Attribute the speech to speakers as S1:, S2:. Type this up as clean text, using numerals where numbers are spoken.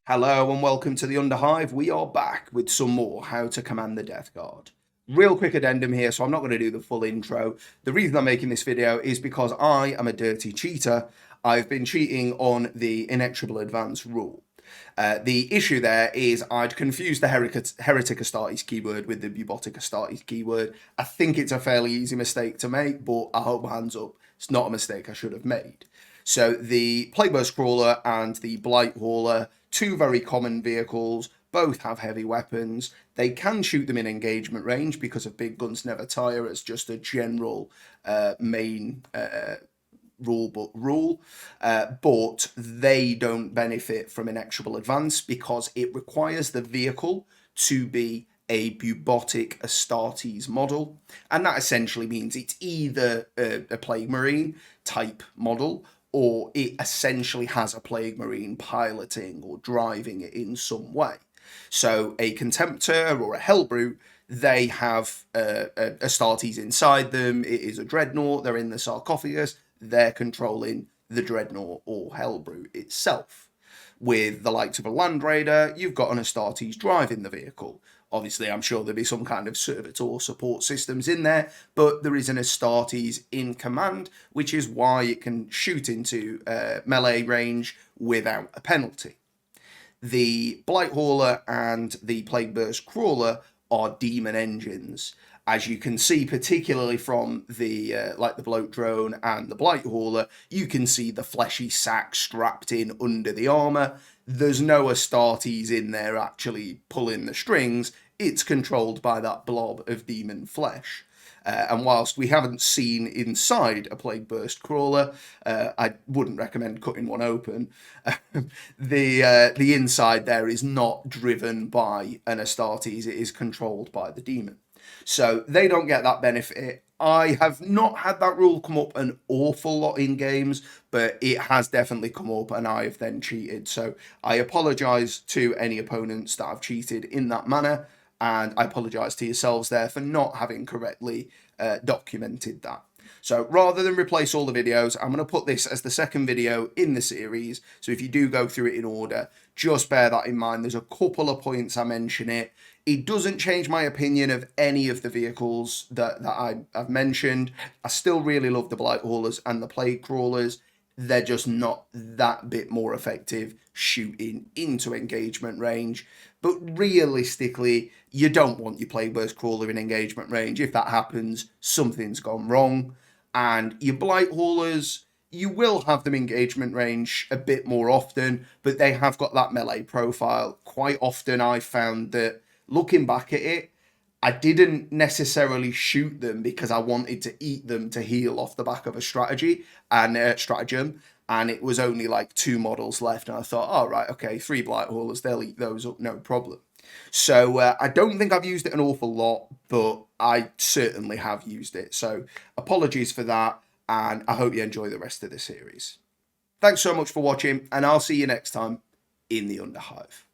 S1: Hello and welcome to the Underhive. We are back with some more How to Command the Death Guard. Real quick addendum here, so I'm not going to do the full intro. The reason I'm making this video is because I am a dirty cheater. I've been cheating on the Inexorable Advance rule. The issue there is I'd confused the Heretic Astartes keyword with the Bubotic Astartes keyword. I think it's a fairly easy mistake to make, but I hold my hands up. It's not a mistake I should have made. So the Plagueburst Crawler and the Blight Hauler, two very common vehicles, both have heavy weapons. They can shoot them in engagement range because of big guns never tire as just a general main rule, but they don't benefit from Inexorable Advance because it requires the vehicle to be a Bubotic Astartes model, and that essentially means it's either a Plague Marine type model, or it essentially has a Plague Marine piloting or driving it in some way. So a Contemptor or a Hellbrute, they have Astartes inside them. It is a Dreadnought. They're in the sarcophagus. They're controlling the Dreadnought or Hellbrute itself. With the likes of a Land Raider, you've got an Astartes driving the vehicle. Obviously, I'm sure there'll be some kind of servitor support systems in there, but there is an Astartes in command, which is why it can shoot into melee range without a penalty. The Blight Hauler and the Plagueburst Crawler are demon engines. As you can see, particularly from the like the Bloat Drone and the Blight Hauler, you can see the fleshy sack strapped in under the armour. There's no Astartes in there actually pulling the strings. It's controlled by that blob of demon flesh. And whilst we haven't seen inside a Plagueburst Crawler, I wouldn't recommend cutting one open. The inside there is not driven by an Astartes, it is controlled by the demon. So they don't get that benefit. I have not had that rule come up an awful lot in games, but it has definitely come up and I have then cheated. So I apologise to any opponents that have cheated in that manner, and I apologise to yourselves there for not having correctly documented that. So rather than replace all the videos, I'm going to put this as the second video in the series. So if you do go through it in order, just bear that in mind. There's a couple of points I mention it. It doesn't change my opinion of any of the vehicles that I've mentioned. I still really love the Blight Haulers and the Plague Crawlers. They're just not that bit more effective shooting into engagement range. But realistically, you don't want your Plagueburst Crawler in engagement range. If that happens, something's gone wrong. And your Blight Haulers, you will have them engagement range a bit more often, but they have got that melee profile. Quite often I've found that, looking back at it, I didn't necessarily shoot them because I wanted to eat them to heal off the back of a strategy and stratagem, and it was only like 2 models left, and I thought, all right, okay, 3 Blight Haulers, they'll eat those up, no problem. So I don't think I've used it an awful lot, but I certainly have used it. So apologies for that, and I hope you enjoy the rest of the series. Thanks so much for watching, and I'll see you next time in the Underhive.